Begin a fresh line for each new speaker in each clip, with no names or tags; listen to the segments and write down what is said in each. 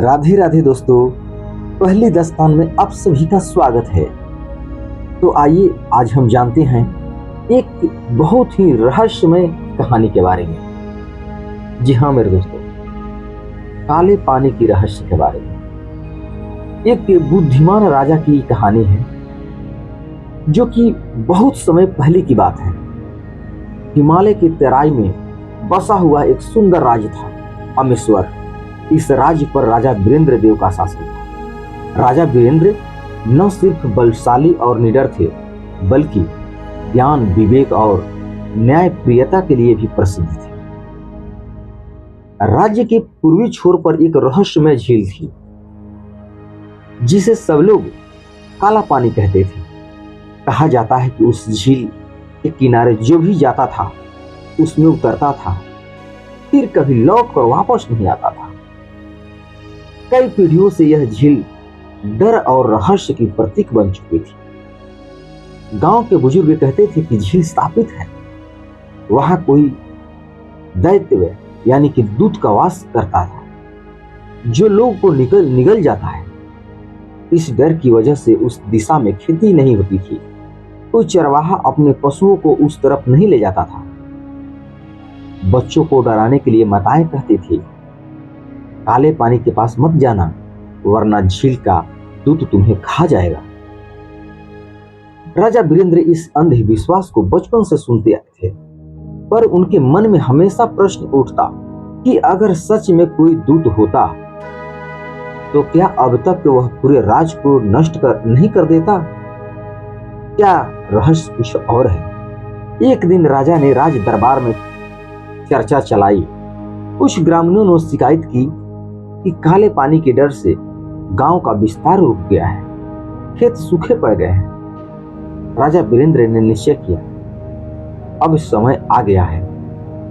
राधे राधे दोस्तों। पहली दास्तान में आप सभी का स्वागत है। तो आइए आज हम जानते हैं एक बहुत ही रहस्यमय कहानी के बारे में। जी हाँ मेरे दोस्तों, काले पानी की रहस्य के बारे में। एक बुद्धिमान राजा की कहानी है जो कि बहुत समय पहले की बात है। हिमालय की तराई में बसा हुआ एक सुंदर राज्य था, अमेश्वर। इस राज्य पर राजा वीरेंद्र देव का शासन था। राजा वीरेंद्र न सिर्फ बलशाली और निडर थे, बल्कि ज्ञान, विवेक और न्यायप्रियता के लिए भी प्रसिद्ध थे। राज्य के पूर्वी छोर पर एक रहस्यमय झील थी, जिसे सब लोग काला पानी कहते थे। कहा जाता है कि उस झील के किनारे जो भी जाता था, उसमें उतरता था, फिर कभी लौट कर वापस नहीं आता था। कई पीढ़ियों से यह झील डर और रहस्य की प्रतीक बन चुकी थी। गांव के बुजुर्ग कहते थे कि झील स्थापित है, वहां कोई दैत्य यानी कि दूत का वास करता है, जो लोग को निगल जाता है। इस डर की वजह से उस दिशा में खेती नहीं होती थी। कोई चरवाहा अपने पशुओं को उस तरफ नहीं ले जाता था। बच्चों को डराने के लिए माताएं कहती थी, काले पानी के पास मत जाना, वरना झील का दूत तुम्हें खा जाएगा। राजा वीरेंद्र इस अंधविश्वास को बचपन से सुनते आए थे, पर उनके मन में हमेशा प्रश्न उठता कि अगर सच में कोई दूत होता तो क्या अब तक वह पूरे राज्य को नष्ट नहीं कर देता? क्या रहस्य कुछ और है? एक दिन राजा ने राज दरबार में चर्चा चलाई। कुछ ग्रामीणों ने शिकायत की कि काले पानी के डर से गांव का विस्तार रुक गया है, खेत सूखे पड़ गए हैं। राजा वीरेंद्र ने निश्चय किया, अब समय आ गया है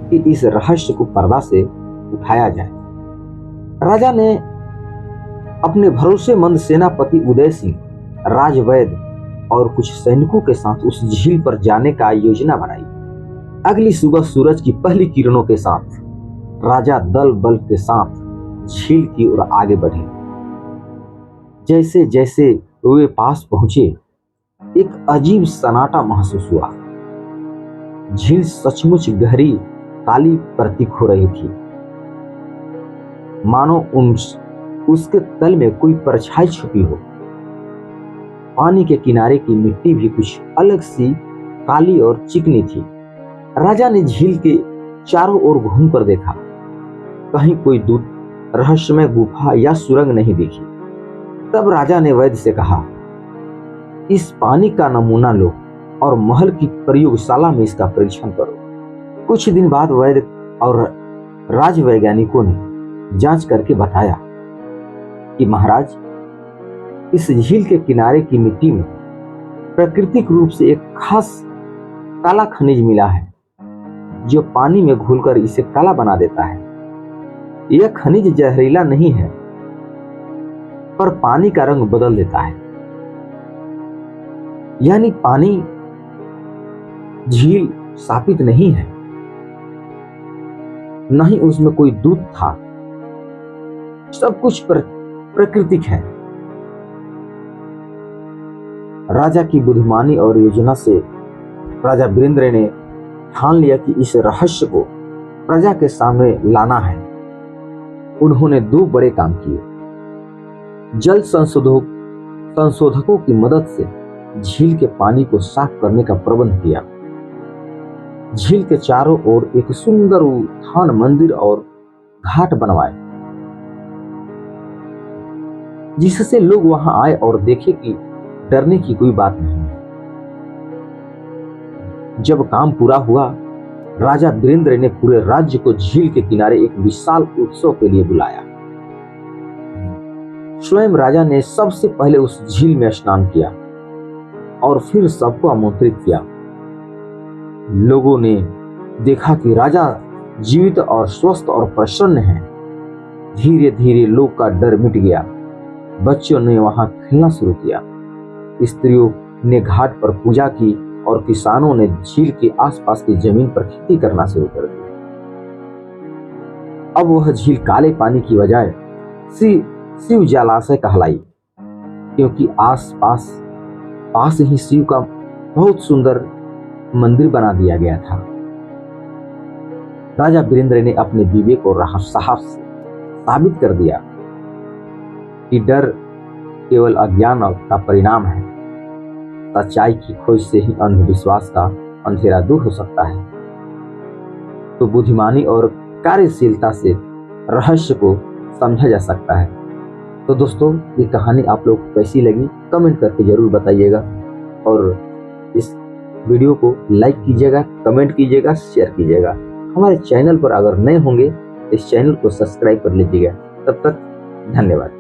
कि इस रहस्य को पर्दा से उठाया जाए। राजा ने अपने भरोसेमंद सेनापति उदय सिंह, राजवैद्य और कुछ सैनिकों के साथ उस झील पर जाने का योजना बनाई। अगली सुबह सूरज की पहली किरणों के साथ राजा दल बल के साथ झील की ओर आगे बढ़े। जैसे जैसे वे पास पहुंचे, एक अजीब सन्नाटा महसूस हुआ। झील सचमुच गहरी काली प्रतीक हो रही थी, मानो उसके तल में कोई परछाई छुपी हो। पानी के किनारे की मिट्टी भी कुछ अलग सी काली और चिकनी थी। राजा ने झील के चारों ओर घूमकर देखा, कहीं कोई दूत, रहस्यमय गुफा या सुरंग नहीं दिखी। तब राजा ने वैद्य से कहा, इस पानी का नमूना लो और महल की प्रयोगशाला में इसका परीक्षण करो। कुछ दिन बाद वैद्य और राजवैज्ञानिकों ने जांच करके बताया कि महाराज, इस झील के किनारे की मिट्टी में प्राकृतिक रूप से एक खास काला खनिज मिला है, जो पानी में घुलकर इसे काला बना देता है। यह खनिज जहरीला नहीं है, पर पानी का रंग बदल देता है। यानी पानी, झील शापित नहीं है, न ही उसमें कोई दूत था। सब कुछ प्राकृतिक है। राजा की बुद्धिमानी और योजना से राजा वीरेंद्र ने ठान लिया कि इस रहस्य को प्रजा के सामने लाना है। उन्होंने दो बड़े काम किए। जल संशोधकों की मदद से झील के पानी को साफ करने का प्रबंध किया। झील के चारों ओर एक सुंदर उद्यान, मंदिर और घाट बनवाए, जिससे लोग वहां आए और देखे कि डरने की कोई बात नहीं। जब काम पूरा हुआ, राजा वीरेंद्र ने पूरे राज्य को झील के किनारे एक विशाल उत्सव के लिए बुलाया। स्वयं राजा ने सबसे पहले उस झील में स्नान किया और फिर सबको आमंत्रित किया। लोगों ने देखा कि राजा जीवित और स्वस्थ और प्रसन्न हैं। धीरे धीरे लोग का डर मिट गया। बच्चों ने वहां खेलना शुरू किया, स्त्रियों ने घाट पर पूजा की और किसानों ने झील के आसपास की जमीन पर खेती करना शुरू कर दिया। अब वह झील काले पानी की बजाय शिव जलाशय कहलाई, क्योंकि पास ही शिव का बहुत सुंदर मंदिर बना दिया गया था। राजा वीरेंद्र ने अपने विवेक और साहस से साबित कर दिया कि डर केवल अज्ञान का परिणाम है। सच्चाई की खोज से ही अंधविश्वास का अंधेरा दूर हो सकता है। तो बुद्धिमानी और कार्यशीलता से रहस्य को समझा जा सकता है। तो दोस्तों, ये कहानी आप लोग को कैसी लगी कमेंट करके जरूर बताइएगा, और इस वीडियो को लाइक कीजिएगा, कमेंट कीजिएगा, शेयर कीजिएगा। हमारे चैनल पर अगर नए होंगे इस चैनल को सब्सक्राइब कर लीजिएगा। तब तक धन्यवाद।